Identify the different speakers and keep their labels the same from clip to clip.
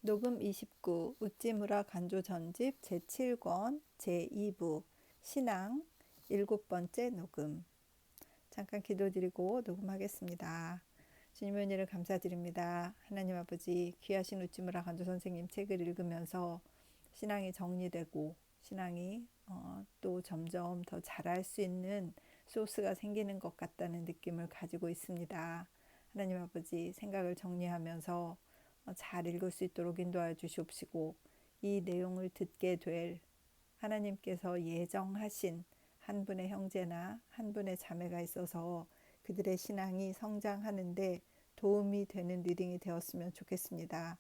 Speaker 1: 녹음 29 우찌무라 간조 전집 제7권 제2부 신앙 7번째 녹음. 잠깐 기도드리고 녹음하겠습니다. 주님의 은혜를 감사드립니다. 하나님 아버지, 귀하신 우찌무라 간조 선생님 책을 읽으면서 신앙이 정리되고 신앙이 또 점점 더 잘할 수 있는 소스가 생기는 것 같다는 느낌을 가지고 있습니다. 하나님 아버지, 생각을 정리하면서 잘 읽을 수 있도록 인도하여 주시옵시고, 이 내용을 듣게 될 하나님께서 예정하신 한 분의 형제나 한 분의 자매가 있어서 그들의 신앙이 성장하는데 도움이 되는 리딩이 되었으면 좋겠습니다.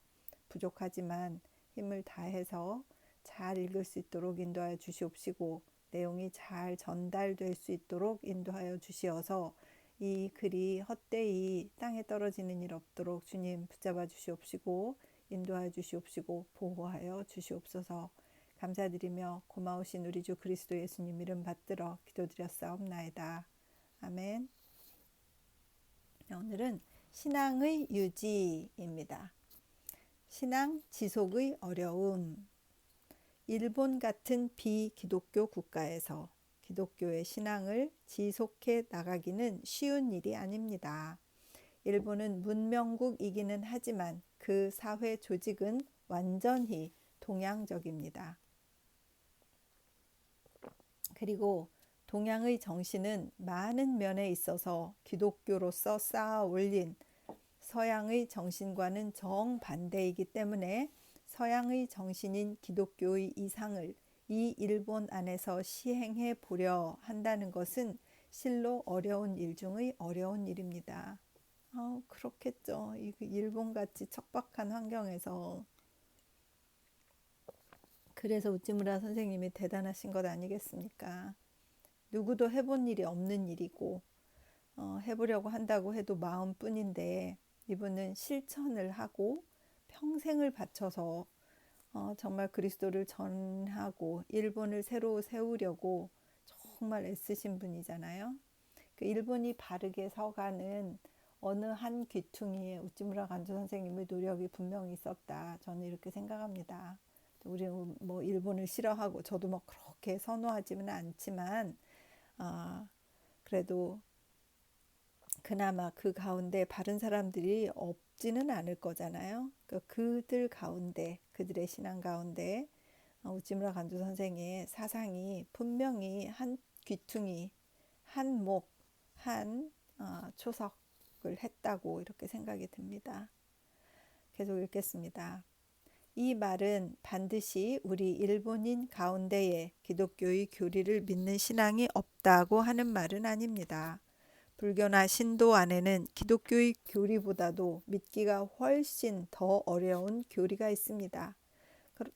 Speaker 1: 부족하지만 힘을 다해서 잘 읽을 수 있도록 인도하여 주시옵시고, 내용이 잘 전달될 수 있도록 인도하여 주시어서 이 글이 헛되이 땅에 떨어지는 일 없도록 주님 붙잡아 주시옵시고, 인도하여 주시옵시고, 보호하여 주시옵소서. 감사드리며 고마우신 우리 주 그리스도 예수님 이름 받들어 기도드렸사옵나이다. 아멘. 오늘은 신앙의 유지입니다. 신앙 지속의 어려움. 일본 같은 비기독교 국가에서 기독교의 신앙을 지속해 나가기는 쉬운 일이 아닙니다. 일본은 문명국이기는 하지만 그 사회 조직은 완전히 동양적입니다. 그리고 동양의 정신은 많은 면에 있어서 기독교로서 쌓아 올린 서양의 정신과는 정반대이기 때문에 서양의 정신인 기독교의 이상을 이 일본 안에서 시행해 보려 한다는 것은 실로 어려운 일 중의 어려운 일입니다. 그렇겠죠. 일본같이 척박한 환경에서. 그래서 우찌무라 선생님이 대단하신 것 아니겠습니까? 누구도 해본 일이 없는 일이고 해보려고 한다고 해도 마음뿐인데, 이분은 실천을 하고 평생을 바쳐서 정말 그리스도를 전하고 일본을 새로 세우려고 정말 애쓰신 분이잖아요. 그 일본이 바르게 서가는 어느 한 귀퉁이에 우찌무라 간조 선생님의 노력이 분명히 있었다. 저는 이렇게 생각합니다. 우리는 뭐 일본을 싫어하고 저도 뭐 그렇게 선호하지는 않지만 그래도 그나마 그 가운데 바른 사람들이 없지는 않을 거잖아요. 그들 가운데, 그들의 신앙 가운데 우찌무라 간조 선생의 사상이 분명히 한 귀퉁이, 한 목, 한 초석을 했다고 이렇게 생각이 듭니다. 계속 읽겠습니다. 이 말은 반드시 우리 일본인 가운데에 기독교의 교리를 믿는 신앙이 없다고 하는 말은 아닙니다. 불교나 신도 안에는 기독교의 교리보다도 믿기가 훨씬 더 어려운 교리가 있습니다.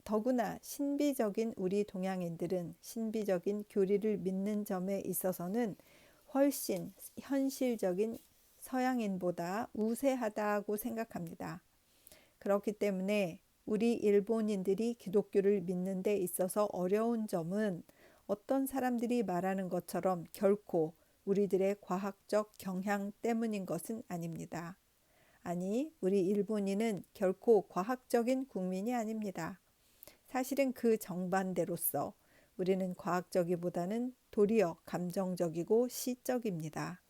Speaker 1: 더구나 신비적인 우리 동양인들은 신비적인 교리를 믿는 점에 있어서는 훨씬 현실적인 서양인보다 우세하다고 생각합니다. 그렇기 때문에 우리 일본인들이 기독교를 믿는 데 있어서 어려운 점은 어떤 사람들이 말하는 것처럼 결코 우리들의 과학적 경향 때문인 것은 아닙니다. 아니, 우리 일본인은 결코 과학적인 국민이 아닙니다. 사실은 그 정반대로서 우리는 과학적이보다는 도리어 감정적이고 시적입니다.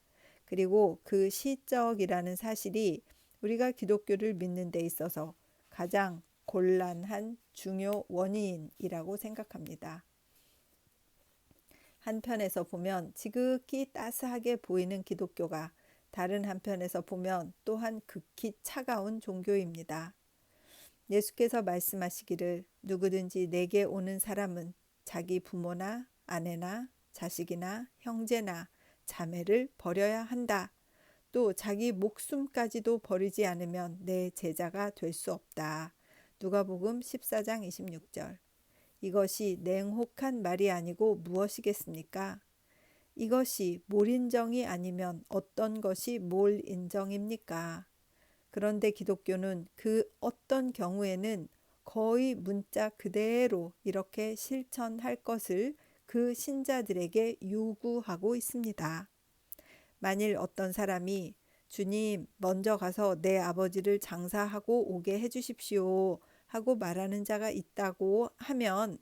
Speaker 1: 그리고 그 시적이라는 사실이 우리가 기독교를 믿는 데 있어서 가장 곤란한 중요 원인이라고 생각합니다. 한편에서 보면 지극히 따스하게 보이는 기독교가 다른 한편에서 보면 또한 극히 차가운 종교입니다. 예수께서 말씀하시기를 누구든지 내게 오는 사람은 자기 부모나 아내나 자식이나 형제나 자매를 버려야 한다. 또 자기 목숨까지도 버리지 않으면 내 제자가 될 수 없다. 누가복음 14장 26절. 이것이 냉혹한 말이 아니고 무엇이겠습니까? 이것이 몰인정이 아니면 어떤 것이 몰인정입니까? 그런데 기독교는 그 어떤 경우에는 거의 문자 그대로 이렇게 실천할 것을 그 신자들에게 요구하고 있습니다. 만일 어떤 사람이 주님 먼저 가서 내 아버지를 장사하고 오게 해주십시오 하고 말하는 자가 있다고 하면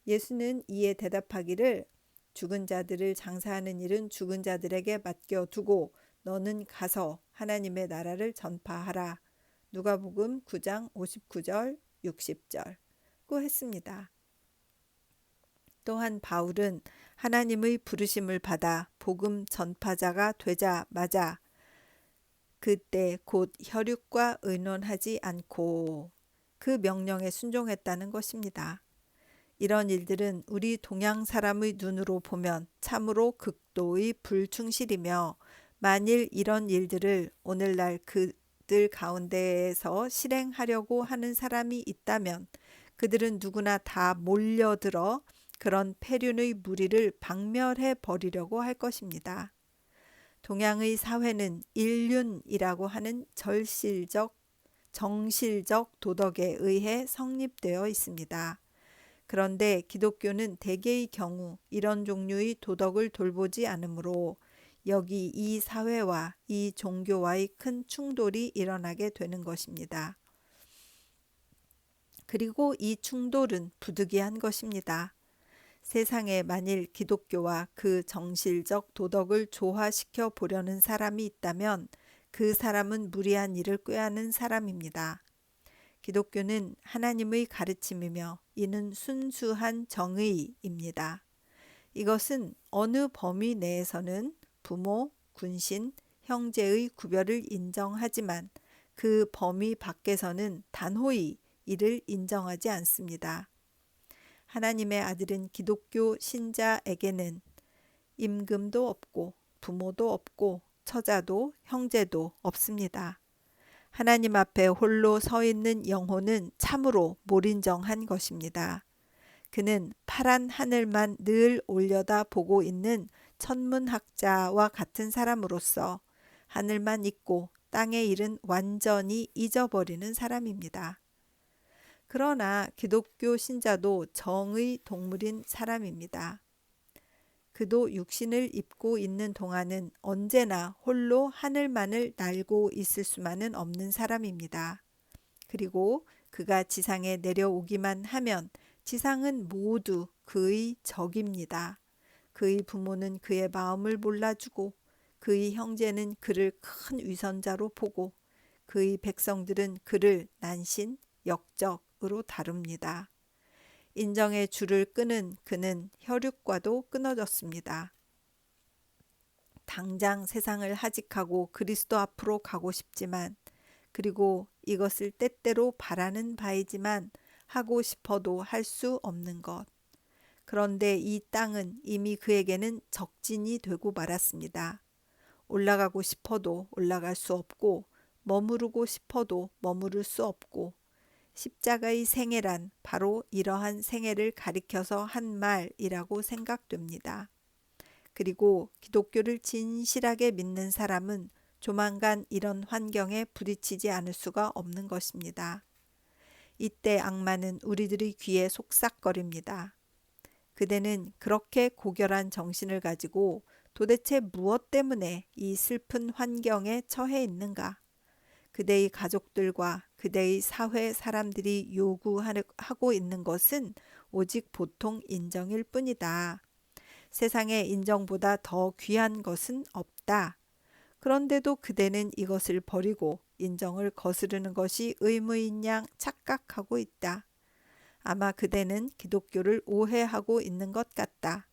Speaker 1: 예수는 이에 대답하기를 죽은 자들을 장사하는 일은 죽은 자들에게 맡겨두고 너는 가서 하나님의 나라를 전파하라. 누가복음 9장 59절 60절고 했습니다. 또한 바울은 하나님의 부르심을 받아 복음 전파자가 되자마자 그때 곧 혈육과 의논하지 않고 그 명령에 순종했다는 것입니다. 이런 일들은 우리 동양 사람의 눈으로 보면 참으로 극도의 불충실이며 만일 이런 일들을 오늘날 그들 가운데에서 실행하려고 하는 사람이 있다면 그들은 누구나 다 몰려들어 그런 폐륜의 무리를 박멸해 버리려고 할 것입니다. 동양의 사회는 일륜이라고 하는 정실적 도덕에 의해 성립되어 있습니다. 그런데 기독교는 대개의 경우 이런 종류의 도덕을 돌보지 않으므로 여기 이 사회와 이 종교와의 큰 충돌이 일어나게 되는 것입니다. 그리고 이 충돌은 부득이한 것입니다. 세상에 만일 기독교와 그 정실적 도덕을 조화시켜 보려는 사람이 있다면 그 사람은 무리한 일을 꾀하는 사람입니다. 기독교는 하나님의 가르침이며 이는 순수한 정의입니다. 이것은 어느 범위 내에서는 부모, 군신, 형제의 구별을 인정하지만 그 범위 밖에서는 단호히 이를 인정하지 않습니다. 하나님의 아들인 기독교 신자에게는 임금도 없고 부모도 없고 처자도 형제도 없습니다. 하나님 앞에 홀로 서 있는 영혼은 참으로 몰인정한 것입니다. 그는 파란 하늘만 늘 올려다 보고 있는 천문학자와 같은 사람으로서 하늘만 있고 땅의 일은 완전히 잊어버리는 사람입니다. 그러나 기독교 신자도 정의 동물인 사람입니다. 그도 육신을 입고 있는 동안은 언제나 홀로 하늘만을 날고 있을 수만은 없는 사람입니다. 그리고 그가 지상에 내려오기만 하면 지상은 모두 그의 적입니다. 그의 부모는 그의 마음을 몰라주고 그의 형제는 그를 큰 위선자로 보고 그의 백성들은 그를 난신, 역적으로 다룹니다. 인정의 줄을 끄는 그는 혈육과도 끊어졌습니다. 당장 세상을 하직하고 그리스도 앞으로 가고 싶지만 그리고 이것을 때때로 바라는 바이지만 하고 싶어도 할 수 없는 것. 그런데 이 땅은 이미 그에게는 적진이 되고 말았습니다. 올라가고 싶어도 올라갈 수 없고 머무르고 싶어도 머무를 수 없고 십자가의 생애란 바로 이러한 생애를 가리켜서 한 말이라고 생각됩니다. 그리고 기독교를 진실하게 믿는 사람은 조만간 이런 환경에 부딪히지 않을 수가 없는 것입니다. 이때 악마는 우리들의 귀에 속삭거립니다. 그대는 그렇게 고결한 정신을 가지고 도대체 무엇 때문에 이 슬픈 환경에 처해 있는가? 그대의 가족들과 그대의 사회 사람들이 요구하고 있는 것은 오직 보통 인정일 뿐이다. 세상에 인정보다 더 귀한 것은 없다. 그런데도 그대는 이것을 버리고 인정을 거스르는 것이 의무인 양 착각하고 있다. 아마 그대는 기독교를 오해하고 있는 것 같다.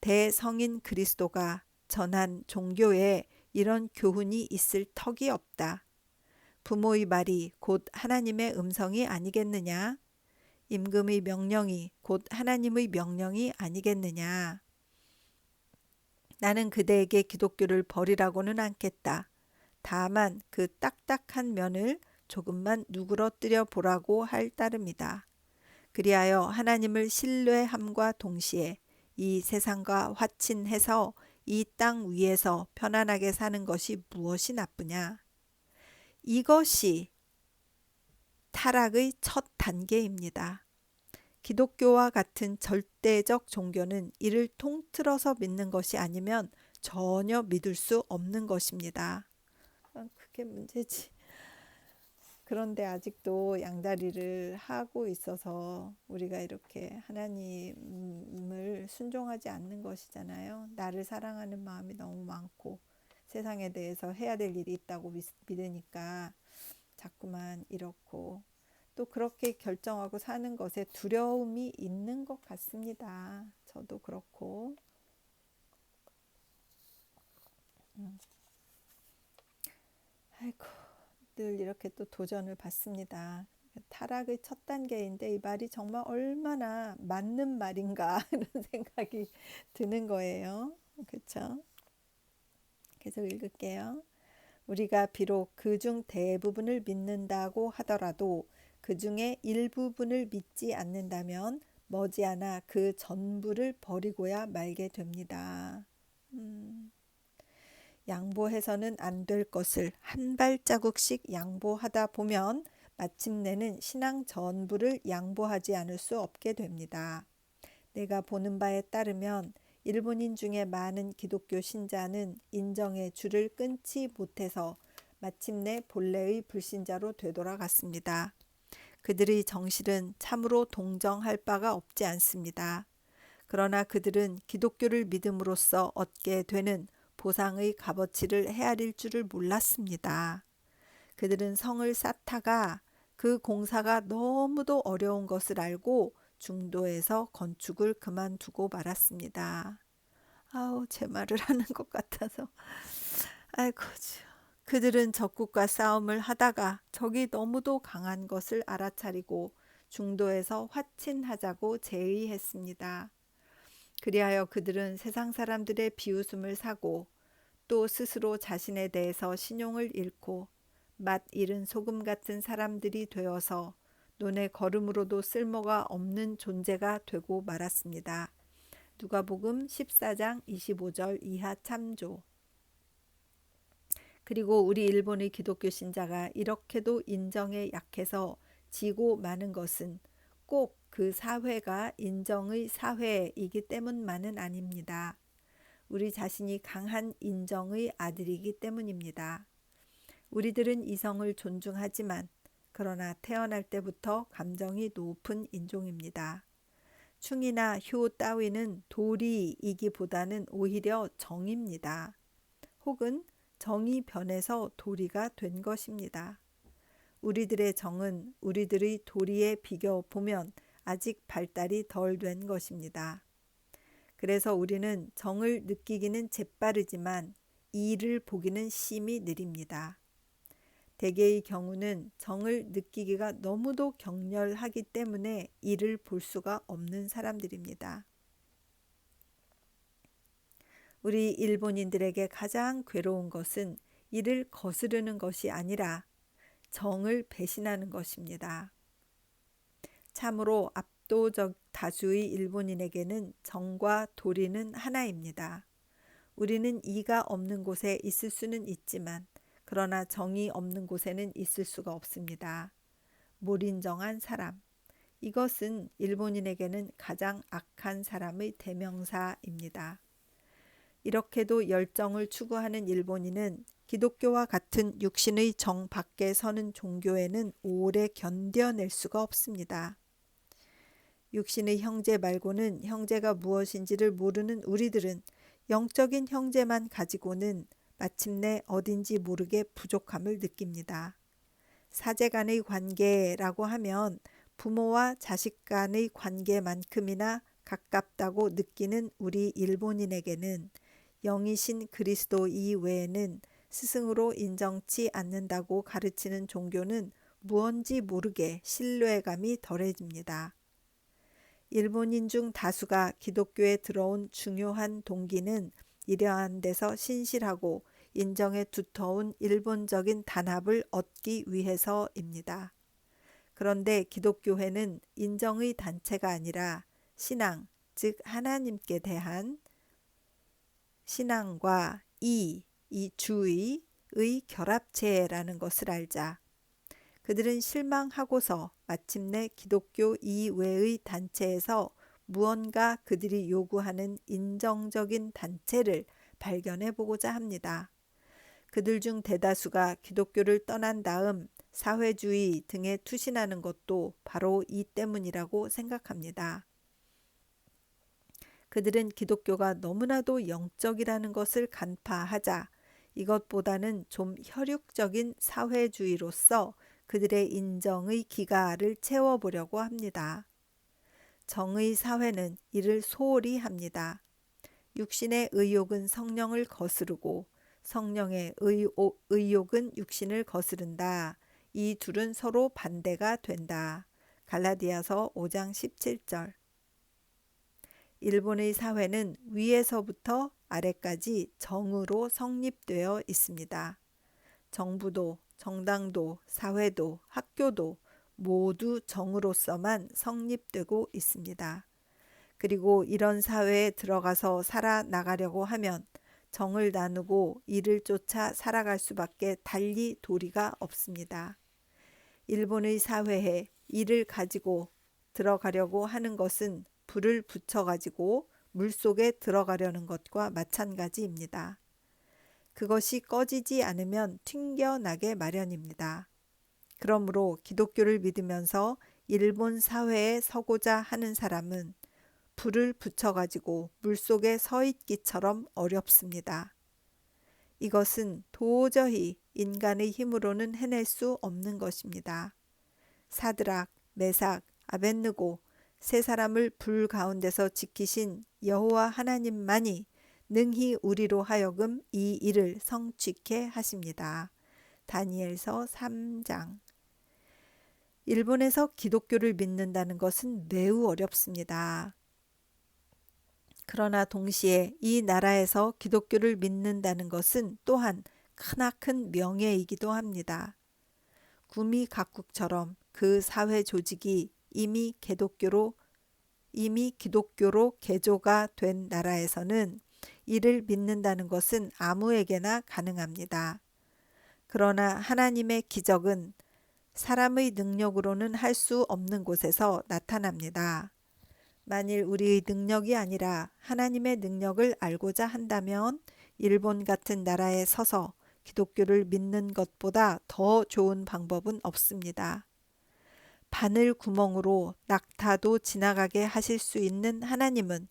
Speaker 1: 대성인 그리스도가 전한 종교에 이런 교훈이 있을 턱이 없다. 부모의 말이 곧 하나님의 음성이 아니겠느냐? 임금의 명령이 곧 하나님의 명령이 아니겠느냐? 나는 그대에게 기독교를 버리라고는 않겠다. 다만 그 딱딱한 면을 조금만 누그러뜨려 보라고 할 따름이다. 그리하여 하나님을 신뢰함과 동시에 이 세상과 화친해서 이 땅 위에서 편안하게 사는 것이 무엇이 나쁘냐? 이것이 타락의 첫 단계입니다. 기독교와 같은 절대적 종교는 이를 통틀어서 믿는 것이 아니면 전혀 믿을 수 없는 것입니다. 그게 문제지. 그런데 아직도 양다리를 하고 있어서 우리가 이렇게 하나님을 순종하지 않는 것이잖아요. 나를 사랑하는 마음이 너무 많고 세상에 대해서 해야 될 일이 있다고 믿으니까 자꾸만 이렇고 또 그렇게 결정하고 사는 것에 두려움이 있는 것 같습니다. 저도 그렇고. 아이고, 늘 이렇게 또 도전을 받습니다. 타락의 첫 단계인데 이 말이 정말 얼마나 맞는 말인가 이런 생각이 드는 거예요. 그렇죠? 계속 읽을게요. 우리가 비록 그중 대부분을 믿는다고 하더라도 그 중에 일부분을 믿지 않는다면 머지않아 그 전부를 버리고야 말게 됩니다. 양보해서는 안 될 것을 한 발자국씩 양보하다 보면 마침내는 신앙 전부를 양보하지 않을 수 없게 됩니다. 내가 보는 바에 따르면 일본인 중에 많은 기독교 신자는 인정의 줄을 끊지 못해서 마침내 본래의 불신자로 되돌아갔습니다. 그들의 정실은 참으로 동정할 바가 없지 않습니다. 그러나 그들은 기독교를 믿음으로써 얻게 되는 보상의 값어치를 헤아릴 줄을 몰랐습니다. 그들은 성을 쌓다가 그 공사가 너무도 어려운 것을 알고 중도에서 건축을 그만두고 말았습니다. 아우, 제 말을 하는 것 같아서. 아이고, 그들은 적국과 싸움을 하다가 적이 너무도 강한 것을 알아차리고 중도에서 화친하자고 제의했습니다. 그리하여 그들은 세상 사람들의 비웃음을 사고 또 스스로 자신에 대해서 신용을 잃고 맛 잃은 소금 같은 사람들이 되어서 눈에 거름으로도 쓸모가 없는 존재가 되고 말았습니다. 누가복음 14장 25절 이하 참조. 그리고 우리 일본의 기독교 신자가 이렇게도 인정에 약해서 지고 마는 것은 꼭 그 사회가 인정의 사회이기 때문만은 아닙니다. 우리 자신이 강한 인정의 아들이기 때문입니다. 우리들은 이성을 존중하지만 그러나 태어날 때부터 감정이 높은 인종입니다. 충이나 효 따위는 도리이기보다는 오히려 정입니다. 혹은 정이 변해서 도리가 된 것입니다. 우리들의 정은 우리들의 도리에 비교 보면 아직 발달이 덜 된 것입니다. 그래서 우리는 정을 느끼기는 재빠르지만 이를 보기는 심히 느립니다. 대개의 경우는 정을 느끼기가 너무도 격렬하기 때문에 이를 볼 수가 없는 사람들입니다. 우리 일본인들에게 가장 괴로운 것은 이를 거스르는 것이 아니라 정을 배신하는 것입니다. 참으로 압도적 다수의 일본인에게는 정과 도리는 하나입니다. 우리는 이가 없는 곳에 있을 수는 있지만 그러나 정이 없는 곳에는 있을 수가 없습니다. 몰인정한 사람. 이것은 일본인에게는 가장 악한 사람의 대명사입니다. 이렇게도 열정을 추구하는 일본인은 기독교와 같은 육신의 정 밖에 서는 종교에는 오래 견뎌낼 수가 없습니다. 육신의 형제 말고는 형제가 무엇인지를 모르는 우리들은 영적인 형제만 가지고는 마침내 어딘지 모르게 부족함을 느낍니다. 사제 간의 관계라고 하면 부모와 자식 간의 관계만큼이나 가깝다고 느끼는 우리 일본인에게는 영이신 그리스도 이외에는 스승으로 인정치 않는다고 가르치는 종교는 무언지 모르게 신뢰감이 덜해집니다. 일본인 중 다수가 기독교에 들어온 중요한 동기는 이러한 데서 신실하고 인정에 두터운 일본적인 단합을 얻기 위해서입니다. 그런데 기독교회는 인정의 단체가 아니라 신앙, 즉 하나님께 대한 신앙과 이 주의의 결합체라는 것을 알자. 그들은 실망하고서 마침내 기독교 이외의 단체에서 무언가 그들이 요구하는 인정적인 단체를 발견해 보고자 합니다. 그들 중 대다수가 기독교를 떠난 다음 사회주의 등에 투신하는 것도 바로 이 때문이라고 생각합니다. 그들은 기독교가 너무나도 영적이라는 것을 간파하자 이것보다는 좀 혈육적인 사회주의로서 그들의 인정의 기가를 채워보려고 합니다. 정의 사회는 이를 소홀히 합니다. 육신의 의욕은 성령을 거스르고 성령의 의욕은 육신을 거스른다. 이 둘은 서로 반대가 된다. 갈라디아서 5장 17절. 일본의 사회는 위에서부터 아래까지 정으로 성립되어 있습니다. 정부도, 정당도, 사회도, 학교도 모두 정으로서만 성립되고 있습니다. 그리고 이런 사회에 들어가서 살아나가려고 하면 정을 나누고 이를 쫓아 살아갈 수밖에 달리 도리가 없습니다. 일본의 사회에 이를 가지고 들어가려고 하는 것은 불을 붙여가지고 물속에 들어가려는 것과 마찬가지입니다. 그것이 꺼지지 않으면 튕겨나게 마련입니다. 그러므로 기독교를 믿으면서 일본 사회에 서고자 하는 사람은 불을 붙여가지고 물속에 서 있기처럼 어렵습니다. 이것은 도저히 인간의 힘으로는 해낼 수 없는 것입니다. 사드락, 메삭, 아벳느고 세 사람을 불 가운데서 지키신 여호와 하나님만이 능히 우리로 하여금 이 일을 성취케 하십니다. 다니엘서 3장. 일본에서 기독교를 믿는다는 것은 매우 어렵습니다. 그러나 동시에 이 나라에서 기독교를 믿는다는 것은 또한 크나큰 명예이기도 합니다. 구미 각국처럼 그 사회 조직이 이미 기독교로 개조가 된 나라에서는 이를 믿는다는 것은 아무에게나 가능합니다. 그러나 하나님의 기적은 사람의 능력으로는 할 수 없는 곳에서 나타납니다. 만일 우리의 능력이 아니라 하나님의 능력을 알고자 한다면 일본 같은 나라에 서서 기독교를 믿는 것보다 더 좋은 방법은 없습니다. 바늘 구멍으로 낙타도 지나가게 하실 수 있는 하나님은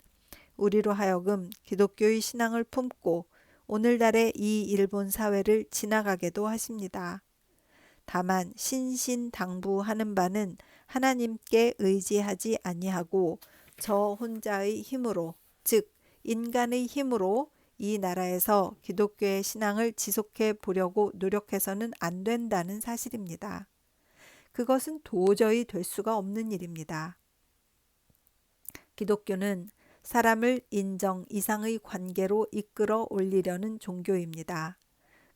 Speaker 1: 우리로 하여금 기독교의 신앙을 품고 오늘날의 이 일본 사회를 지나가게도 하십니다. 다만 신신당부하는 바는 하나님께 의지하지 아니하고 저 혼자의 힘으로, 즉 인간의 힘으로 이 나라에서 기독교의 신앙을 지속해 보려고 노력해서는 안 된다는 사실입니다. 그것은 도저히 될 수가 없는 일입니다. 기독교는 사람을 인정 이상의 관계로 이끌어 올리려는 종교입니다.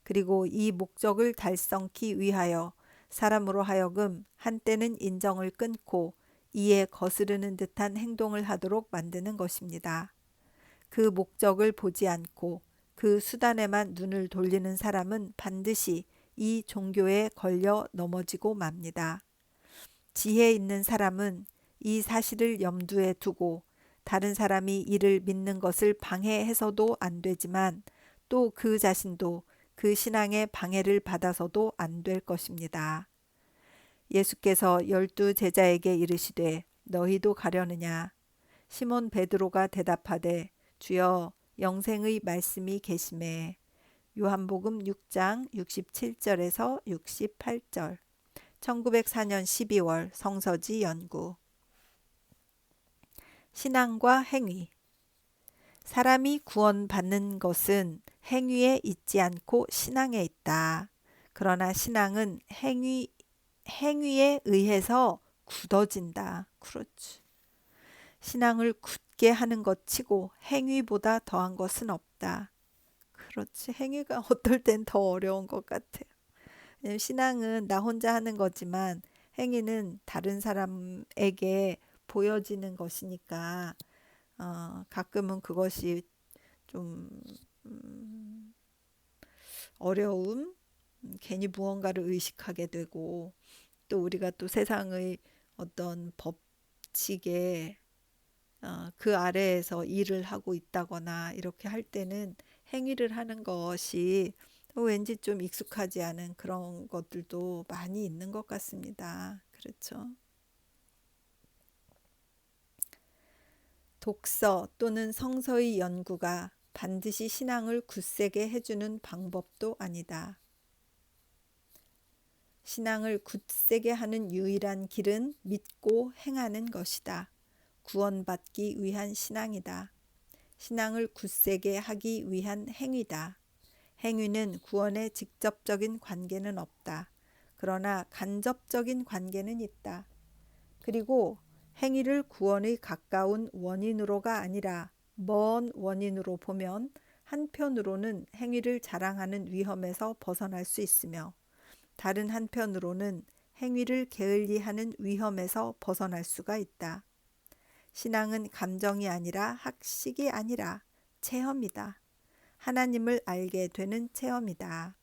Speaker 1: 그리고 이 목적을 달성하기 위하여 사람으로 하여금 한때는 인정을 끊고 이에 거스르는 듯한 행동을 하도록 만드는 것입니다. 그 목적을 보지 않고 그 수단에만 눈을 돌리는 사람은 반드시 이 종교에 걸려 넘어지고 맙니다. 지혜 있는 사람은 이 사실을 염두에 두고 다른 사람이 이를 믿는 것을 방해해서도 안 되지만 또 그 자신도 그 신앙의 방해를 받아서도 안 될 것입니다. 예수께서 12 제자에게 이르시되 너희도 가려느냐? 시몬 베드로가 대답하되 주여 영생의 말씀이 계시매. 요한복음 6장 67절에서 68절. 1904년 12월 성서지 연구. 신앙과 행위. 사람이 구원받는 것은 행위에 있지 않고 신앙에 있다. 그러나 신앙은 행위에 의해서 굳어진다. 그렇지. 신앙을 굳게 하는 것 치고 행위보다 더한 것은 없다. 그렇지. 행위가 어떨 땐 더 어려운 것 같아요. 왜냐면 신앙은 나 혼자 하는 거지만 행위는 다른 사람에게 보여지는 것이니까 가끔은 그것이 좀 어려움, 괜히 무언가를 의식하게 되고 또 우리가 또 세상의 어떤 법칙에 그 아래에서 일을 하고 있다거나 이렇게 할 때는 행위를 하는 것이 왠지 좀 익숙하지 않은 그런 것들도 많이 있는 것 같습니다. 그렇죠. 독서 또는 성서의 연구가 반드시 신앙을 굳세게 해주는 방법도 아니다. 신앙을 굳세게 하는 유일한 길은 믿고 행하는 것이다. 구원받기 위한 신앙이다. 신앙을 굳세게 하기 위한 행위다. 행위는 구원에 직접적인 관계는 없다. 그러나 간접적인 관계는 있다. 그리고 행위를 구원의 가까운 원인으로가 아니라 먼 원인으로 보면 한편으로는 행위를 자랑하는 위험에서 벗어날 수 있으며 다른 한편으로는 행위를 게을리하는 위험에서 벗어날 수가 있다. 신앙은 감정이 아니라 학식이 아니라 체험이다. 하나님을 알게 되는 체험이다.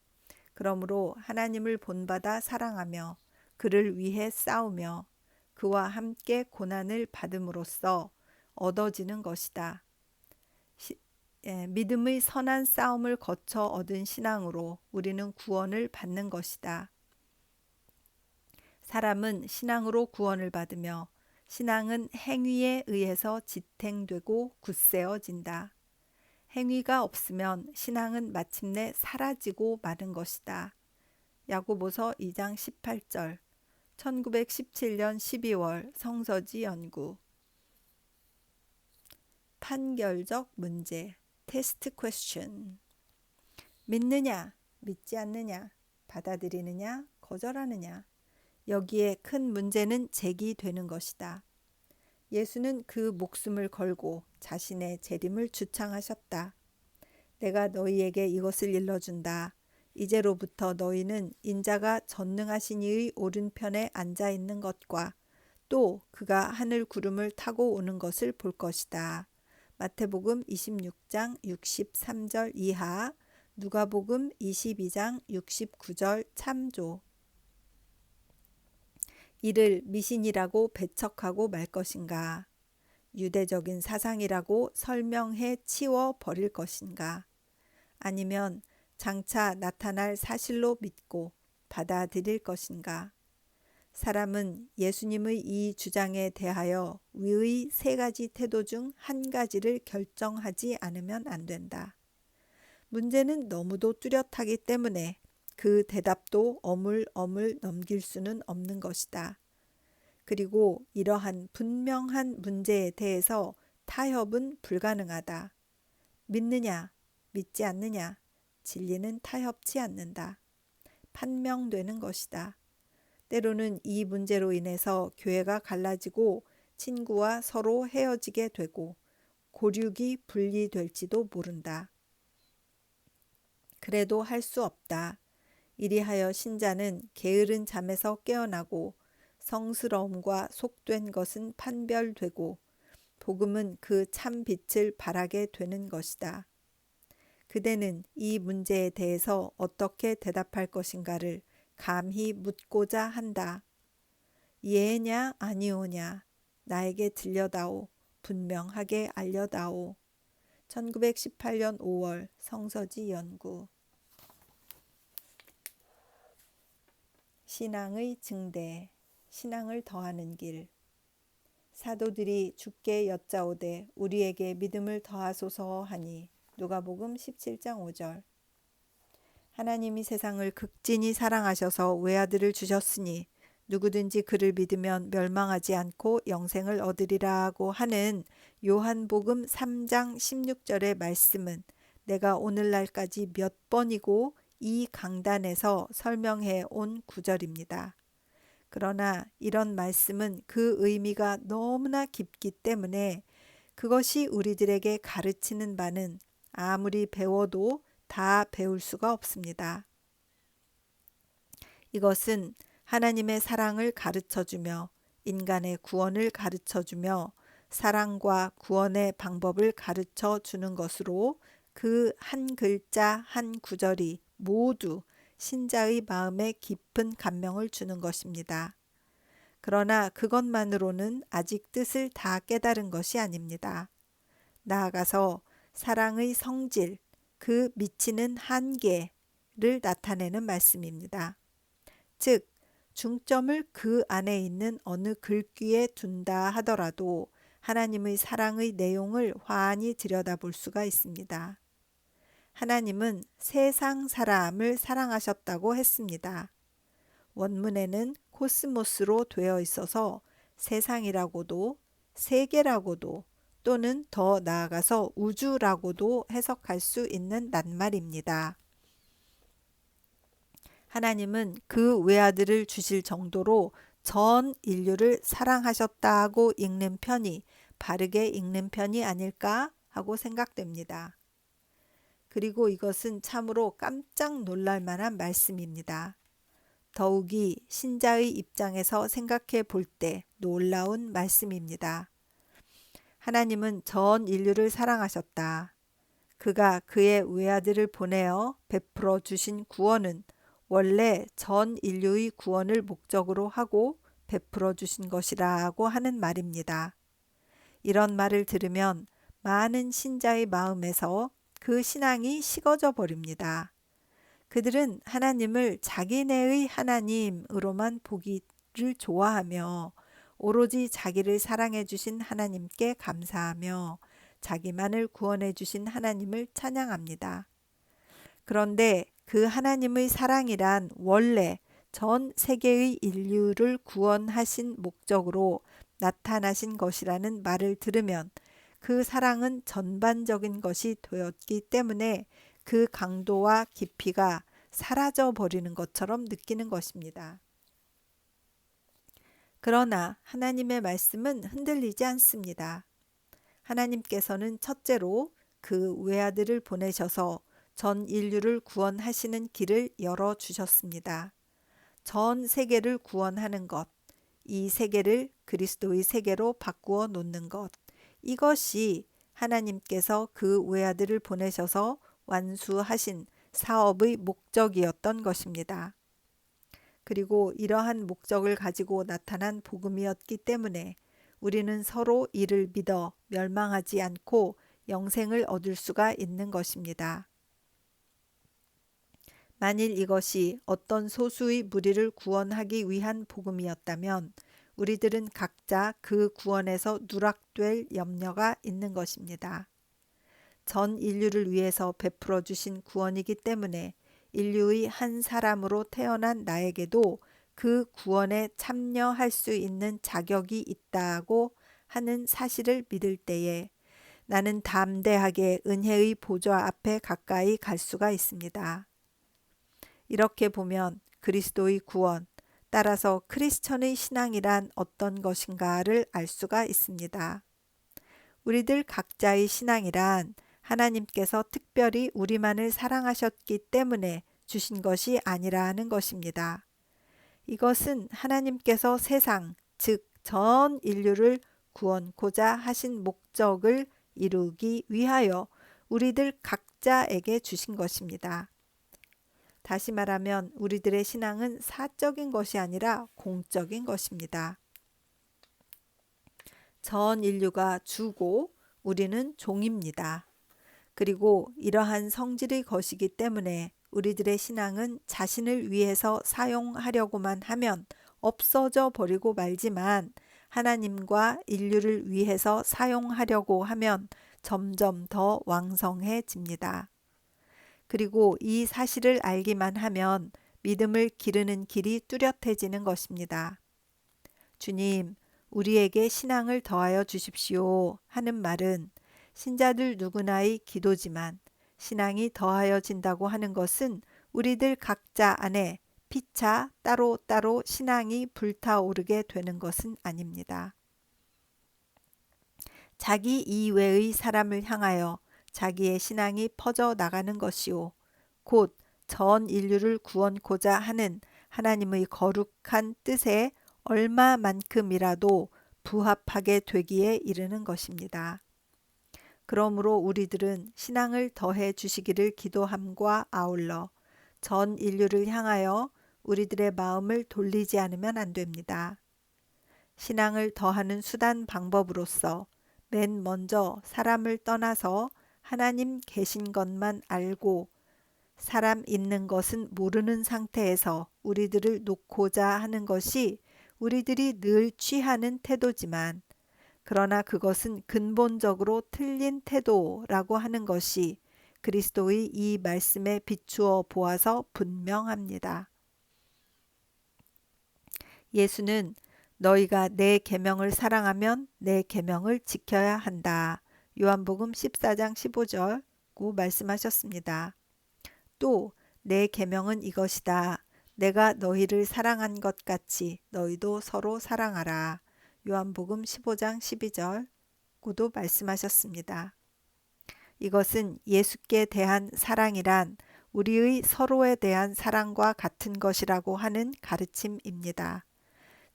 Speaker 1: 그러므로 하나님을 본받아 사랑하며 그를 위해 싸우며 그와 함께 고난을 받음으로써 얻어지는 것이다. 믿음의 선한 싸움을 거쳐 얻은 신앙으로 우리는 구원을 받는 것이다. 사람은 신앙으로 구원을 받으며 신앙은 행위에 의해서 지탱되고 굳세어진다. 행위가 없으면 신앙은 마침내 사라지고 마는 것이다. 야고보서 2장 18절 1917년 12월 성서지 연구. 판결적 문제 테스트 퀘스천. 믿느냐, 믿지 않느냐, 받아들이느냐, 거절하느냐. 여기에 큰 문제는 제기되는 것이다. 예수는 그 목숨을 걸고 자신의 재림을 주창하셨다. 내가 너희에게 이것을 일러준다. 이제로부터 너희는 인자가 전능하신 이의 오른편에 앉아 있는 것과 또 그가 하늘 구름을 타고 오는 것을 볼 것이다. 마태복음 26장 63절 이하, 누가복음 22장 69절 참조. 이를 미신이라고 배척하고 말 것인가? 유대적인 사상이라고 설명해 치워 버릴 것인가? 아니면 장차 나타날 사실로 믿고 받아들일 것인가? 사람은 예수님의 이 주장에 대하여 위의 세 가지 태도 중 한 가지를 결정하지 않으면 안 된다. 문제는 너무도 뚜렷하기 때문에 그 대답도 어물어물 넘길 수는 없는 것이다. 그리고 이러한 분명한 문제에 대해서 타협은 불가능하다. 믿느냐, 믿지 않느냐, 진리는 타협치 않는다. 판명되는 것이다. 때로는 이 문제로 인해서 교회가 갈라지고 친구와 서로 헤어지게 되고 고륙이 분리될지도 모른다. 그래도 할 수 없다. 이리하여 신자는 게으른 잠에서 깨어나고 성스러움과 속된 것은 판별되고 복음은 그 참 빛을 발하게 되는 것이다. 그대는 이 문제에 대해서 어떻게 대답할 것인가를 감히 묻고자 한다. 예냐 아니오냐 나에게 들려다오 분명하게 알려다오. 1918년 5월 성서지 연구. 신앙의 증대, 신앙을 더하는 길. 사도들이 주께 여짜오되 우리에게 믿음을 더하소서 하니 누가복음 17장 5절. 하나님이 세상을 극진히 사랑하셔서 외아들을 주셨으니 누구든지 그를 믿으면 멸망하지 않고 영생을 얻으리라고 하는 요한복음 3장 16절의 말씀은 내가 오늘날까지 몇 번이고 이 강단에서 설명해 온 구절입니다. 그러나 이런 말씀은 그 의미가 너무나 깊기 때문에 그것이 우리들에게 가르치는 바는 아무리 배워도 다 배울 수가 없습니다. 이것은 하나님의 사랑을 가르쳐주며 인간의 구원을 가르쳐주며 사랑과 구원의 방법을 가르쳐주는 것으로 그 한 글자 한 구절이 모두 신자의 마음에 깊은 감명을 주는 것입니다. 그러나 그것만으로는 아직 뜻을 다 깨달은 것이 아닙니다. 나아가서 사랑의 성질, 그 미치는 한계를 나타내는 말씀입니다. 즉, 중점을 그 안에 있는 어느 글귀에 둔다 하더라도 하나님의 사랑의 내용을 환히 들여다볼 수가 있습니다. 하나님은 세상 사람을 사랑하셨다고 했습니다. 원문에는 코스모스로 되어 있어서 세상이라고도 세계라고도 또는 더 나아가서 우주라고도 해석할 수 있는 낱말입니다. 하나님은 그 외아들을 주실 정도로 전 인류를 사랑하셨다고 읽는 편이 바르게 읽는 편이 아닐까 하고 생각됩니다. 그리고 이것은 참으로 깜짝 놀랄 만한 말씀입니다. 더욱이 신자의 입장에서 생각해 볼 때 놀라운 말씀입니다. 하나님은 전 인류를 사랑하셨다. 그가 그의 외아들을 보내어 베풀어 주신 구원은 원래 전 인류의 구원을 목적으로 하고 베풀어 주신 것이라고 하는 말입니다. 이런 말을 들으면 많은 신자의 마음에서 그 신앙이 식어져 버립니다. 그들은 하나님을 자기네의 하나님으로만 보기를 좋아하며 오로지 자기를 사랑해 주신 하나님께 감사하며 자기만을 구원해 주신 하나님을 찬양합니다. 그런데 그 하나님의 사랑이란 원래 전 세계의 인류를 구원하신 목적으로 나타나신 것이라는 말을 들으면 그 사랑은 전반적인 것이 되었기 때문에 그 강도와 깊이가 사라져 버리는 것처럼 느끼는 것입니다. 그러나 하나님의 말씀은 흔들리지 않습니다. 하나님께서는 첫째로 그 외아들을 보내셔서 전 인류를 구원하시는 길을 열어주셨습니다. 전 세계를 구원하는 것, 이 세계를 그리스도의 세계로 바꾸어 놓는 것, 이것이 하나님께서 그 외아들을 보내셔서 완수하신 사업의 목적이었던 것입니다. 그리고 이러한 목적을 가지고 나타난 복음이었기 때문에 우리는 서로 이를 믿어 멸망하지 않고 영생을 얻을 수가 있는 것입니다. 만일 이것이 어떤 소수의 무리를 구원하기 위한 복음이었다면 우리들은 각자 그 구원에서 누락될 염려가 있는 것입니다. 전 인류를 위해서 베풀어 주신 구원이기 때문에 인류의 한 사람으로 태어난 나에게도 그 구원에 참여할 수 있는 자격이 있다고 하는 사실을 믿을 때에 나는 담대하게 은혜의 보좌 앞에 가까이 갈 수가 있습니다. 이렇게 보면 그리스도의 구원, 따라서 크리스천의 신앙이란 어떤 것인가를 알 수가 있습니다. 우리들 각자의 신앙이란 하나님께서 특별히 우리만을 사랑하셨기 때문에 주신 것이 아니라는 것입니다. 이것은 하나님께서 세상, 즉 전 인류를 구원코자 하신 목적을 이루기 위하여 우리들 각자에게 주신 것입니다. 다시 말하면 우리들의 신앙은 사적인 것이 아니라 공적인 것입니다. 전 인류가 주고 우리는 종입니다. 그리고 이러한 성질의 것이기 때문에 우리들의 신앙은 자신을 위해서 사용하려고만 하면 없어져 버리고 말지만 하나님과 인류를 위해서 사용하려고 하면 점점 더 왕성해집니다. 그리고 이 사실을 알기만 하면 믿음을 기르는 길이 뚜렷해지는 것입니다. 주님, 우리에게 신앙을 더하여 주십시오 하는 말은 신자들 누구나의 기도지만 신앙이 더하여진다고 하는 것은 우리들 각자 안에 피차 따로따로 신앙이 불타오르게 되는 것은 아닙니다. 자기 이외의 사람을 향하여 자기의 신앙이 퍼져 나가는 것이요 곧 전 인류를 구원코자 하는 하나님의 거룩한 뜻에 얼마만큼이라도 부합하게 되기에 이르는 것입니다. 그러므로 우리들은 신앙을 더해 주시기를 기도함과 아울러 전 인류를 향하여 우리들의 마음을 돌리지 않으면 안 됩니다. 신앙을 더하는 수단 방법으로서 맨 먼저 사람을 떠나서 하나님 계신 것만 알고 사람 있는 것은 모르는 상태에서 우리들을 놓고자 하는 것이 우리들이 늘 취하는 태도지만, 그러나 그것은 근본적으로 틀린 태도라고 하는 것이 그리스도의 이 말씀에 비추어 보아서 분명합니다. 예수는 너희가 내 계명을 사랑하면 내 계명을 지켜야 한다. 요한복음 14장 15절고 말씀하셨습니다. 또 내 계명은 이것이다. 내가 너희를 사랑한 것 같이 너희도 서로 사랑하라. 요한복음 15장 12절고도 말씀하셨습니다. 이것은 예수께 대한 사랑이란 우리의 서로에 대한 사랑과 같은 것이라고 하는 가르침입니다.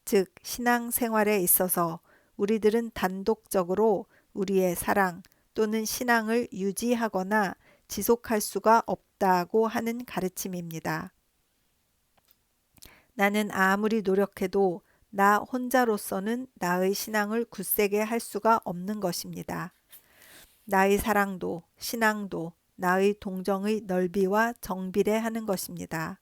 Speaker 1: 즉, 신앙생활에 있어서 우리들은 단독적으로 우리의 사랑 또는 신앙을 유지하거나 지속할 수가 없다고 하는 가르침입니다. 나는 아무리 노력해도 나 혼자로서는 나의 신앙을 굳세게 할 수가 없는 것입니다. 나의 사랑도 신앙도 나의 동정의 넓이와 정비례하는 것입니다.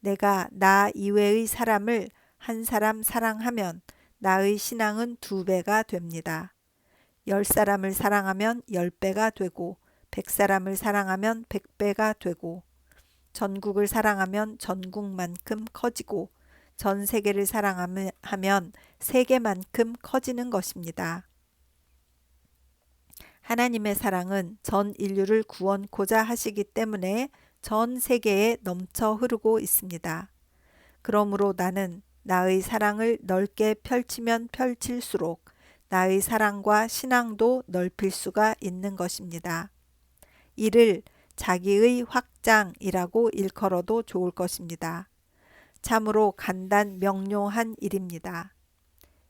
Speaker 1: 내가 나 이외의 사람을 한 사람 사랑하면 나의 신앙은 2배가 됩니다. 10사람을 사랑하면 10배가 되고 100사람을 사랑하면 100배가 되고 전국을 사랑하면 전국만큼 커지고 전 세계를 사랑하면 세계만큼 커지는 것입니다. 하나님의 사랑은 전 인류를 구원코자 하시기 때문에 전 세계에 넘쳐 흐르고 있습니다. 그러므로 나는 나의 사랑을 넓게 펼치면 펼칠수록 나의 사랑과 신앙도 넓힐 수가 있는 것입니다. 이를 자기의 확장이라고 일컬어도 좋을 것입니다. 참으로 간단 명료한 일입니다.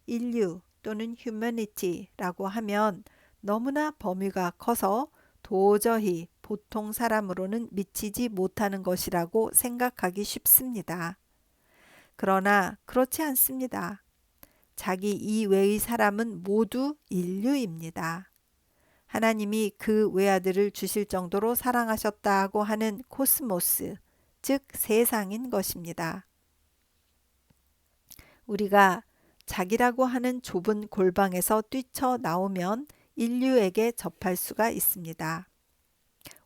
Speaker 1: 인류 또는 humanity라고 하면 너무나 범위가 커서 도저히 보통 사람으로는 미치지 못하는 것이라고 생각하기 쉽습니다. 그러나 그렇지 않습니다. 자기 이외의 사람은 모두 인류입니다. 하나님이 그 외아들을 주실 정도로 사랑하셨다고 하는 코스모스, 즉 세상인 것입니다. 우리가 자기라고 하는 좁은 골방에서 뛰쳐나오면 인류에게 접할 수가 있습니다.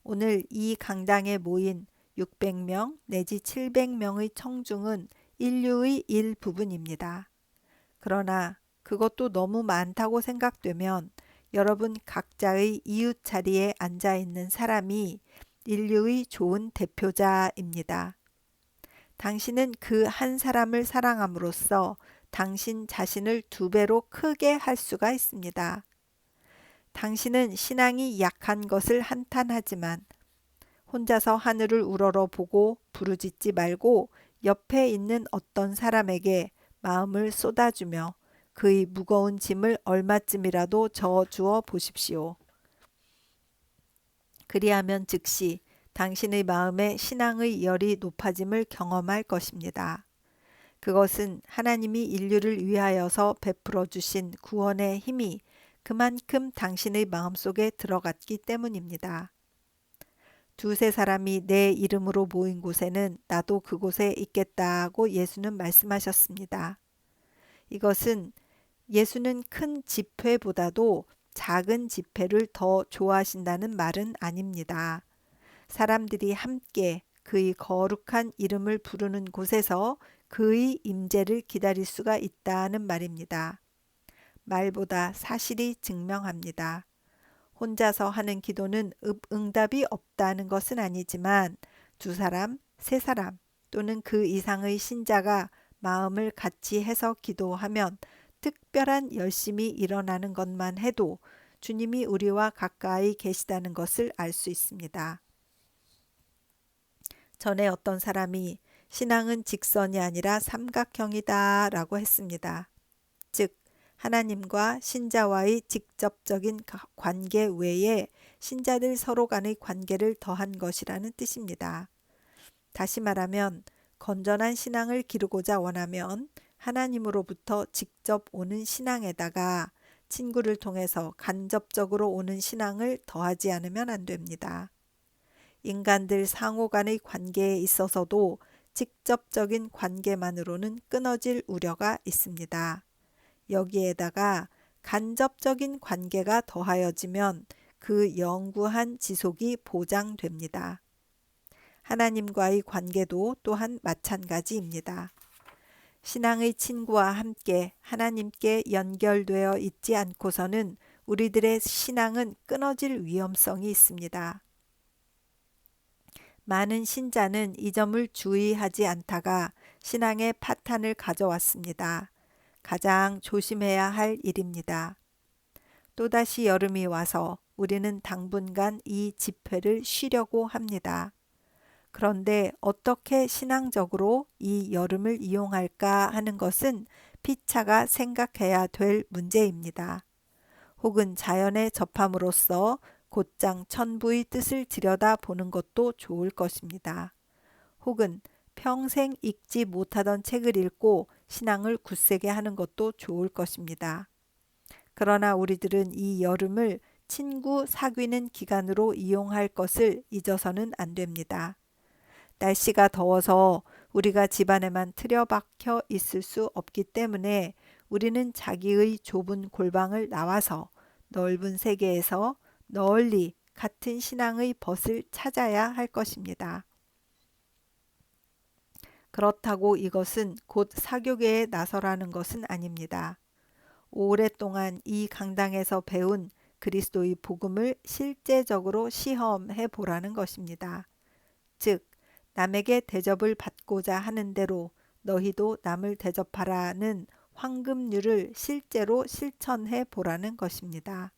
Speaker 1: 오늘 이 강당에 모인 600명 내지 700명의 청중은 인류의 일부분입니다. 그러나 그것도 너무 많다고 생각되면 여러분 각자의 이웃 자리에 앉아 있는 사람이 인류의 좋은 대표자입니다. 당신은 그 한 사람을 사랑함으로써 당신 자신을 2배로 크게 할 수가 있습니다. 당신은 신앙이 약한 것을 한탄하지만 혼자서 하늘을 우러러보고 부르짖지 말고 옆에 있는 어떤 사람에게 마음을 쏟아주며 그의 무거운 짐을 얼마쯤이라도 저어주어 보십시오. 그리하면 즉시 당신의 마음에 신앙의 열이 높아짐을 경험할 것입니다. 그것은 하나님이 인류를 위하여서 베풀어 주신 구원의 힘이 그만큼 당신의 마음속에 들어갔기 때문입니다. 2-3 사람이 내 이름으로 모인 곳에는 나도 그곳에 있겠다고 예수는 말씀하셨습니다. 이것은 예수는 큰 집회보다도 작은 집회를 더 좋아하신다는 말은 아닙니다. 사람들이 함께 그의 거룩한 이름을 부르는 곳에서 그의 임재를 기다릴 수가 있다는 말입니다. 말보다 사실이 증명합니다. 혼자서 하는 기도는 응답이 없다는 것은 아니지만 2 사람, 3 사람 또는 그 이상의 신자가 마음을 같이 해서 기도하면 특별한 열심이 일어나는 것만 해도 주님이 우리와 가까이 계시다는 것을 알 수 있습니다. 전에 어떤 사람이 신앙은 직선이 아니라 삼각형이다 라고 했습니다. 즉 하나님과 신자와의 직접적인 관계 외에 신자들 서로 간의 관계를 더한 것이라는 뜻입니다. 다시 말하면 건전한 신앙을 기르고자 원하면 하나님으로부터 직접 오는 신앙에다가 친구를 통해서 간접적으로 오는 신앙을 더하지 않으면 안 됩니다. 인간들 상호 간의 관계에 있어서도 직접적인 관계만으로는 끊어질 우려가 있습니다. 여기에다가 간접적인 관계가 더하여지면 그 영구한 지속이 보장됩니다. 하나님과의 관계도 또한 마찬가지입니다. 신앙의 친구와 함께 하나님께 연결되어 있지 않고서는 우리들의 신앙은 끊어질 위험성이 있습니다. 많은 신자는 이 점을 주의하지 않다가 신앙의 파탄을 가져왔습니다. 가장 조심해야 할 일입니다. 또다시 여름이 와서 우리는 당분간 이 집회를 쉬려고 합니다. 그런데 어떻게 신앙적으로 이 여름을 이용할까 하는 것은 피차가 생각해야 될 문제입니다. 혹은 자연에 접함으로써 곧장 천부의 뜻을 들여다보는 것도 좋을 것입니다. 혹은 평생 읽지 못하던 책을 읽고 신앙을 굳세게 하는 것도 좋을 것입니다. 그러나 우리들은 이 여름을 친구 사귀는 기간으로 이용할 것을 잊어서는 안 됩니다. 날씨가 더워서 우리가 집안에만 틀어박혀 있을 수 없기 때문에 우리는 자기의 좁은 골방을 나와서 넓은 세계에서 널리 같은 신앙의 벗을 찾아야 할 것입니다. 그렇다고 이것은 곧 사교계에 나서라는 것은 아닙니다. 오랫동안 이 강당에서 배운 그리스도의 복음을 실제적으로 시험해 보라는 것입니다. 즉, 남에게 대접을 받고자 하는 대로 너희도 남을 대접하라는 황금률을 실제로 실천해 보라는 것입니다.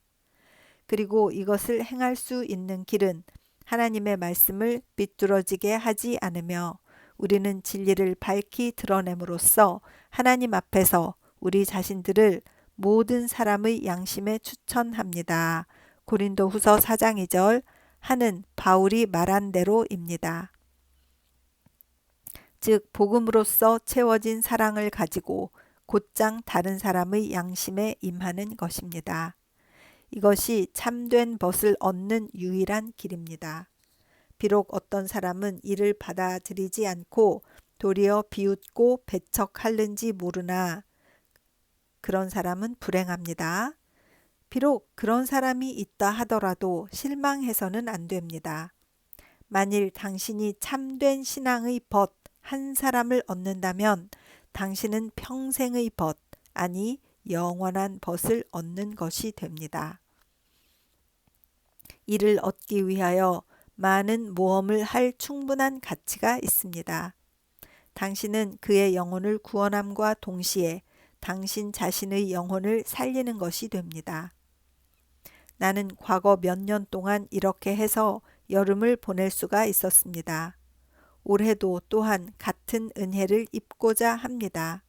Speaker 1: 그리고 이것을 행할 수 있는 길은 하나님의 말씀을 비뚤어지게 하지 않으며 우리는 진리를 밝히 드러냄으로써 하나님 앞에서 우리 자신들을 모든 사람의 양심에 추천합니다. 고린도후서 4장 2절 하는 바울이 말한 대로입니다. 즉 복음으로써 채워진 사랑을 가지고 곧장 다른 사람의 양심에 임하는 것입니다. 이것이 참된 벗을 얻는 유일한 길입니다. 비록 어떤 사람은 이를 받아들이지 않고 도리어 비웃고 배척하는지 모르나 그런 사람은 불행합니다. 비록 그런 사람이 있다 하더라도 실망해서는 안 됩니다. 만일 당신이 참된 신앙의 벗 한 사람을 얻는다면 당신은 평생의 벗, 아니 영원한 벗을 얻는 것이 됩니다. 이를 얻기 위하여 많은 모험을 할 충분한 가치가 있습니다. 당신은 그의 영혼을 구원함과 동시에 당신 자신의 영혼을 살리는 것이 됩니다. 나는 과거 몇 년 동안 이렇게 해서 여름을 보낼 수가 있었습니다. 올해도 또한 같은 은혜를 입고자 합니다.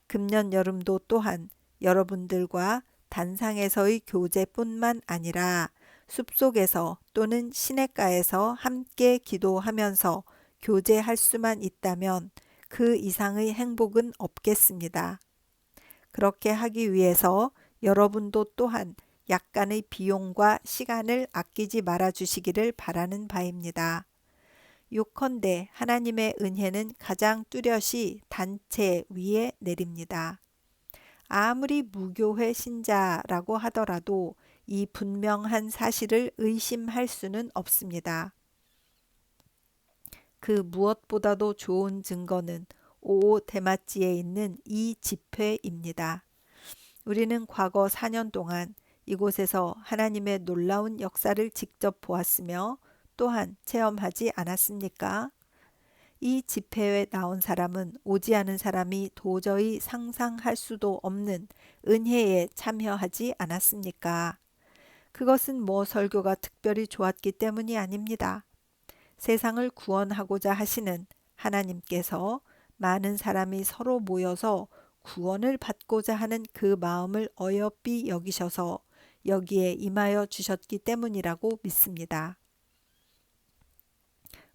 Speaker 1: 금년 여름도 또한 여러분들과 단상에서의 교제뿐만 아니라 숲속에서 또는 시냇가에서 함께 기도하면서 교제할 수만 있다면 그 이상의 행복은 없겠습니다. 그렇게 하기 위해서 여러분도 또한 약간의 비용과 시간을 아끼지 말아 주시기를 바라는 바입니다. 요컨대 하나님의 은혜는 가장 뚜렷이 단체 위에 내립니다. 아무리 무교회 신자라고 하더라도 이 분명한 사실을 의심할 수는 없습니다. 그 무엇보다도 좋은 증거는 대마지에 있는 이 집회입니다. 우리는 과거 4년 동안 이곳에서 하나님의 놀라운 역사를 직접 보았으며 또한 체험하지 않았습니까? 이 집회에 나온 사람은 오지 않은 사람이 도저히 상상할 수도 없는 은혜에 참여하지 않았습니까? 그것은 설교가 특별히 좋았기 때문이 아닙니다. 세상을 구원하고자 하시는 하나님께서 많은 사람이 서로 모여서 구원을 받고자 하는 그 마음을 어여삐 여기셔서 여기에 임하여 주셨기 때문이라고 믿습니다.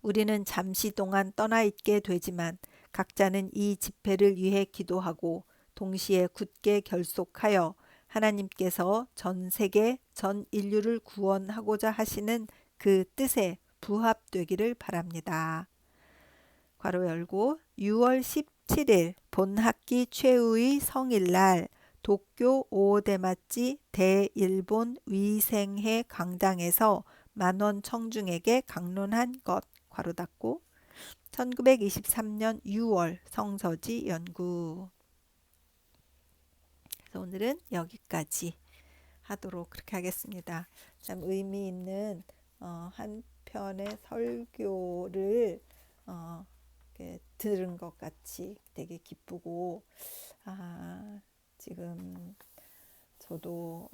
Speaker 1: 우리는 잠시 동안 떠나 있게 되지만 각자는 이 집회를 위해 기도하고 동시에 굳게 결속하여 하나님께서 전 세계 전 인류를 구원하고자 하시는 그 뜻에 부합되기를 바랍니다. 괄호 열고 6월 17일 본학기 최후의 성일날 도쿄 오오데마치 대일본 위생회 광장에서 만원 청중에게 강론한 것 괄호 닫고 1923년 6월 성서지 연구. 그래서 오늘은 여기까지 하도록 그렇게 하겠습니다. 참 의미 있는 한 편의 설교를 들은 것 같이 되게 기쁘고, 지금 저도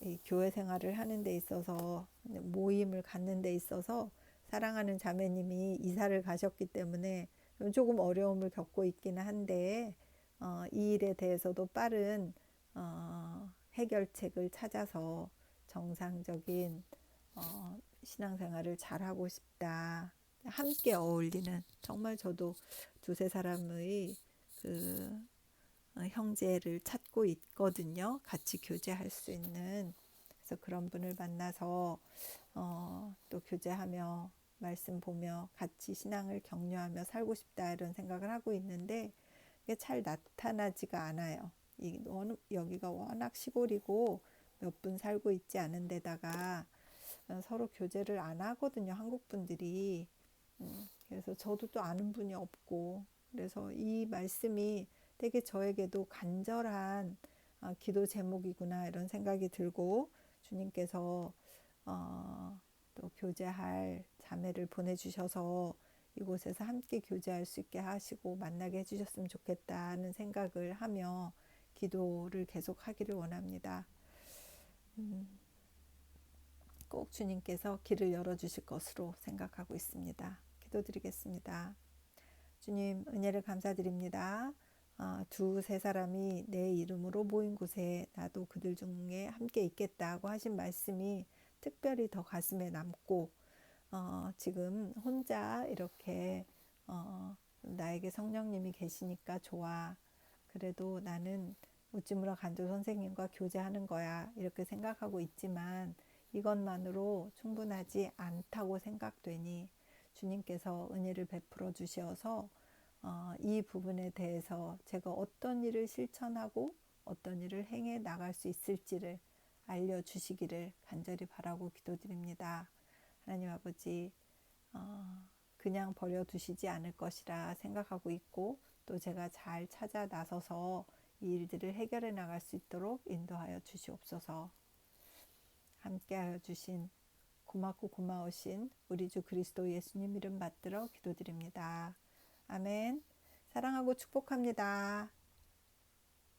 Speaker 1: 이 교회 생활을 하는 데 있어서, 모임을 갖는 데 있어서 사랑하는 자매님이 이사를 가셨기 때문에 조금 어려움을 겪고 있기는 한데, 이 일에 대해서도 빠른 해결책을 찾아서 정상적인 신앙생활을 잘하고 싶다. 함께 어울리는, 정말 저도 두세 사람의 그 형제를 찾고 있거든요. 같이 교제할 수 있는. 그래서 그런 분을 만나서 또 교제하며 말씀 보며 같이 신앙을 격려하며 살고 싶다 이런 생각을 하고 있는데, 이게 잘 나타나지가 않아요. 여기가 워낙 시골이고 몇 분 살고 있지 않은 데다가 서로 교제를 안 하거든요, 한국 분들이. 그래서 저도 또 아는 분이 없고, 그래서 이 말씀이 되게 저에게도 간절한 기도 제목이구나 이런 생각이 들고, 주님께서 또 교제할 자매를 보내주셔서 이곳에서 함께 교제할 수 있게 하시고 만나게 해주셨으면 좋겠다는 생각을 하며 기도를 계속 하기를 원합니다. 꼭 주님께서 길을 열어주실 것으로 생각하고 있습니다. 기도드리겠습니다. 주님, 은혜를 감사드립니다. 두세 사람이 내 이름으로 모인 곳에 나도 그들 중에 함께 있겠다고 하신 말씀이 특별히 더 가슴에 남고, 지금 혼자 이렇게 나에게 성령님이 계시니까 좋아. 그래도 나는 우찌무라 간조 선생님과 교제하는 거야. 이렇게 생각하고 있지만 이것만으로 충분하지 않다고 생각되니 주님께서 은혜를 베풀어 주셔서 이 부분에 대해서 제가 어떤 일을 실천하고 어떤 일을 행해 나갈 수 있을지를 알려주시기를 간절히 바라고 기도드립니다. 하나님 아버지, 그냥 버려두시지 않을 것이라 생각하고 있고, 또 제가 잘 찾아 나서서 이 일들을 해결해 나갈 수 있도록 인도하여 주시옵소서. 함께하여 주신 고맙고 고마우신 우리 주 그리스도 예수님 이름 받들어 기도드립니다. 아멘. 사랑하고 축복합니다.